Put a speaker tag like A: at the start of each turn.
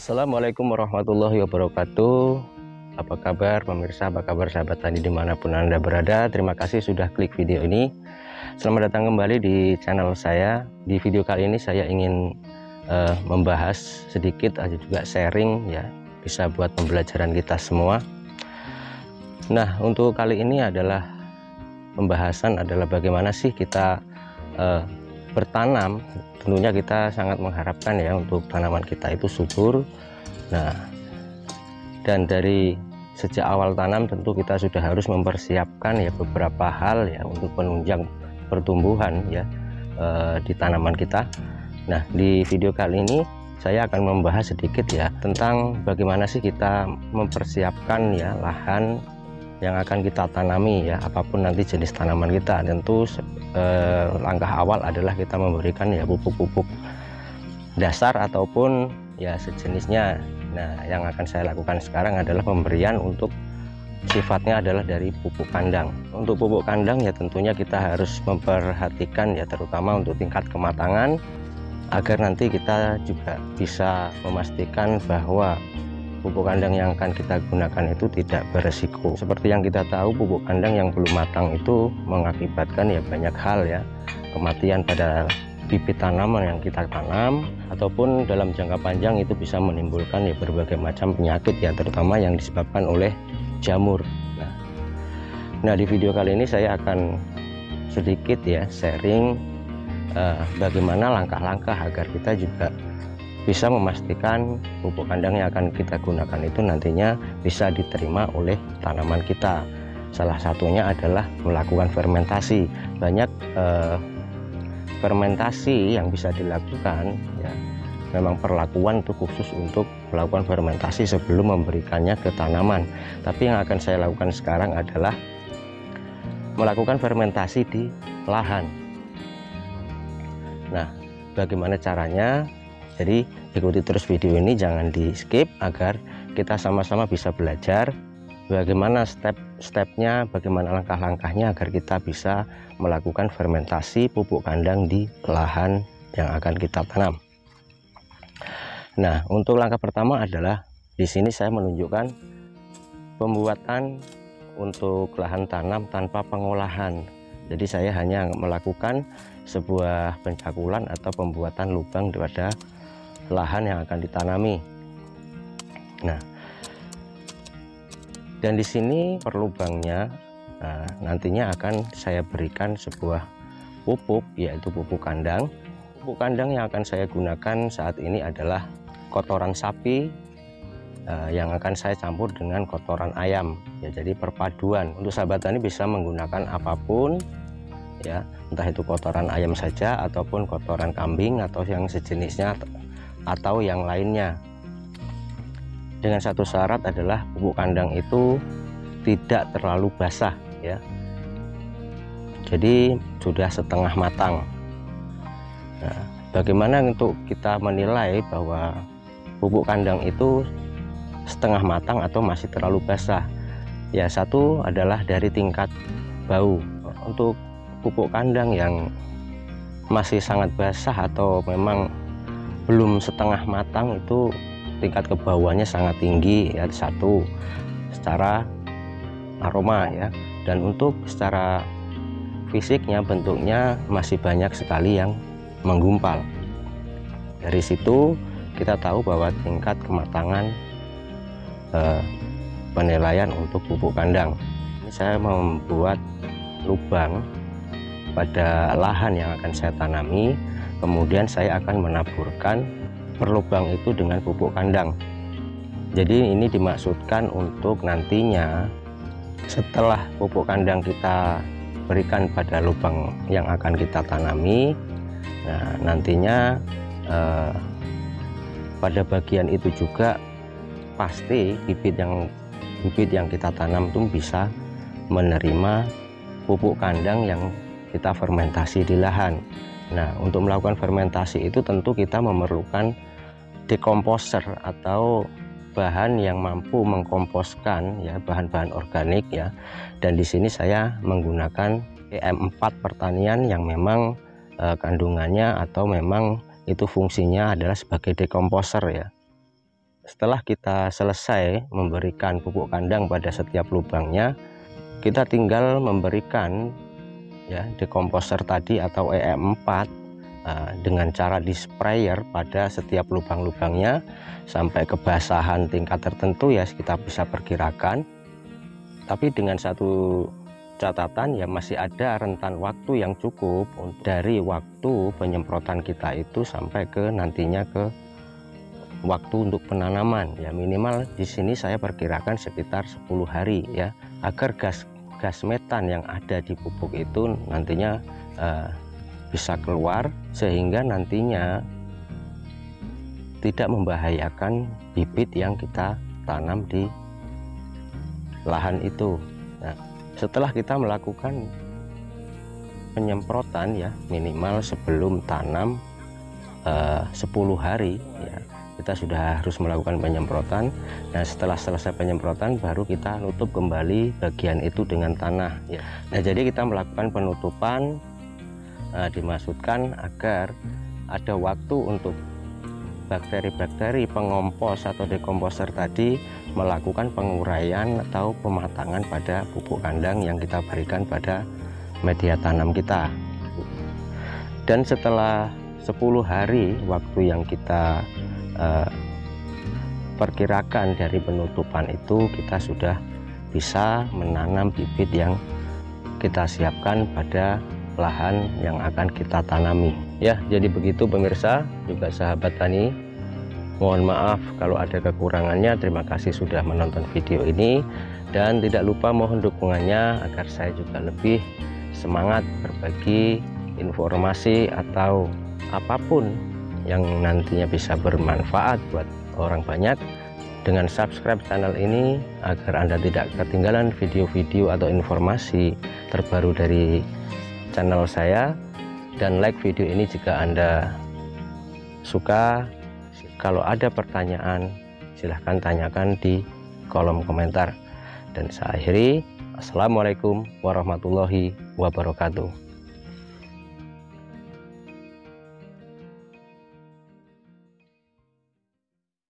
A: Assalamualaikum warahmatullahi wabarakatuh. Apa kabar pemirsa, apa kabar sahabat tani dimanapun Anda berada. Terima kasih sudah klik video ini. Selamat datang kembali di channel saya. Di video kali ini saya ingin membahas sedikit aja, juga sharing ya, bisa buat pembelajaran kita semua. Nah, untuk kali ini adalah pembahasan adalah bagaimana sih kita bertanam. Tentunya kita sangat mengharapkan ya untuk tanaman kita itu subur. Nah, dan dari sejak awal tanam tentu kita sudah harus mempersiapkan ya beberapa hal ya untuk penunjang pertumbuhan ya di tanaman kita. Nah, di video kali ini saya akan membahas sedikit ya tentang bagaimana sih kita mempersiapkan ya lahan yang akan kita tanami ya, apapun nanti jenis tanaman kita. Tentu langkah awal adalah kita memberikan ya pupuk-pupuk dasar ataupun ya sejenisnya. Nah, yang akan saya lakukan sekarang adalah pemberian untuk sifatnya adalah dari pupuk kandang. Untuk pupuk kandang ya tentunya kita harus memperhatikan ya, terutama untuk tingkat kematangan, agar nanti kita juga bisa memastikan bahwa pupuk kandang yang akan kita gunakan itu tidak beresiko. Seperti yang kita tahu, pupuk kandang yang belum matang itu mengakibatkan ya banyak hal ya, kematian pada bibit tanaman yang kita tanam, ataupun dalam jangka panjang itu bisa menimbulkan ya berbagai macam penyakit ya, terutama yang disebabkan oleh jamur. Nah, di video kali ini saya akan sedikit ya sharing bagaimana langkah-langkah agar kita juga bisa memastikan pupuk kandang yang akan kita gunakan itu nantinya bisa diterima oleh tanaman kita. Salah satunya adalah melakukan fermentasi. Banyak fermentasi yang bisa dilakukan ya, memang perlakuan itu khusus untuk melakukan fermentasi sebelum memberikannya ke tanaman. Tapi yang akan saya lakukan sekarang adalah melakukan fermentasi di lahan. Nah, bagaimana caranya? Jadi ikuti terus video ini, jangan di skip, agar kita sama-sama bisa belajar bagaimana step-stepnya, bagaimana langkah-langkahnya agar kita bisa melakukan fermentasi pupuk kandang di lahan yang akan kita tanam. Nah, untuk langkah pertama adalah di sini saya menunjukkan pembuatan untuk lahan tanam tanpa pengolahan. Jadi saya hanya melakukan sebuah pencakulan atau pembuatan lubang pada lahan yang akan ditanami. Nah, dan di sini per lubangnya nantinya akan saya berikan sebuah pupuk, yaitu pupuk kandang. Pupuk kandang yang akan saya gunakan saat ini adalah kotoran sapi yang akan saya campur dengan kotoran ayam ya, jadi perpaduan. Untuk sahabat tani bisa menggunakan apapun ya, entah itu kotoran ayam saja ataupun kotoran kambing atau yang sejenisnya atau yang lainnya. Dengan satu syarat adalah pupuk kandang itu tidak terlalu basah ya, jadi sudah setengah matang. Nah, bagaimana untuk kita menilai bahwa pupuk kandang itu setengah matang atau masih terlalu basah? Ya, satu adalah dari tingkat bau. Untuk pupuk kandang yang masih sangat basah atau memang belum setengah matang itu tingkat kebauannya sangat tinggi ya, satu secara aroma ya, dan untuk secara fisiknya bentuknya masih banyak sekali yang menggumpal. Dari situ kita tahu bahwa tingkat kematangan penilaian untuk pupuk kandang. Ini saya membuat lubang pada lahan yang akan saya tanami, kemudian saya akan menaburkan per lubang itu dengan pupuk kandang. Jadi ini dimaksudkan untuk nantinya setelah pupuk kandang kita berikan pada lubang yang akan kita tanami, nah nantinya pada bagian itu juga pasti bibit yang kita tanam itu bisa menerima pupuk kandang yang kita fermentasi di lahan. Nah, untuk melakukan fermentasi itu tentu kita memerlukan dekomposer atau bahan yang mampu mengkomposkan ya bahan-bahan organik ya. Dan di sini saya menggunakan PM4 pertanian yang memang kandungannya atau memang itu fungsinya adalah sebagai dekomposer ya. setelah kita selesai memberikan pupuk kandang pada setiap lubangnya, kita tinggal memberikan ya dekomposer tadi atau EM4 dengan cara di sprayer pada setiap lubang-lubangnya sampai kebasahan tingkat tertentu ya kita bisa perkirakan. Tapi dengan satu catatan ya, masih ada rentan waktu yang cukup dari waktu penyemprotan kita itu sampai ke nantinya ke waktu untuk penanaman ya. Minimal di sini saya perkirakan sekitar 10 hari ya, agar gas metan yang ada di pupuk itu nantinya bisa keluar sehingga nantinya tidak membahayakan bibit yang kita tanam di lahan itu. Nah, setelah kita melakukan penyemprotan ya, minimal sebelum tanam 10 hari ya, kita sudah harus melakukan penyemprotan. Nah, setelah selesai penyemprotan baru kita nutup kembali bagian itu dengan tanah ya. Nah, jadi kita melakukan penutupan dimaksudkan agar ada waktu untuk bakteri-bakteri pengompos atau dekomposer tadi melakukan penguraian atau pematangan pada pupuk kandang yang kita berikan pada media tanam kita. Dan setelah 10 hari waktu yang kita perkirakan dari penutupan itu, kita sudah bisa menanam bibit yang kita siapkan pada lahan yang akan kita tanami ya. Jadi begitu pemirsa, juga sahabat tani, mohon maaf kalau ada kekurangannya. Terima kasih sudah menonton video ini, dan tidak lupa mohon dukungannya agar saya juga lebih semangat berbagi informasi atau apapun yang nantinya bisa bermanfaat buat orang banyak dengan subscribe channel ini agar Anda tidak ketinggalan video-video atau informasi terbaru dari channel saya, dan like video ini jika Anda suka. Kalau ada pertanyaan silahkan tanyakan di kolom komentar, dan saya akhiri. Assalamualaikum warahmatullahi wabarakatuh.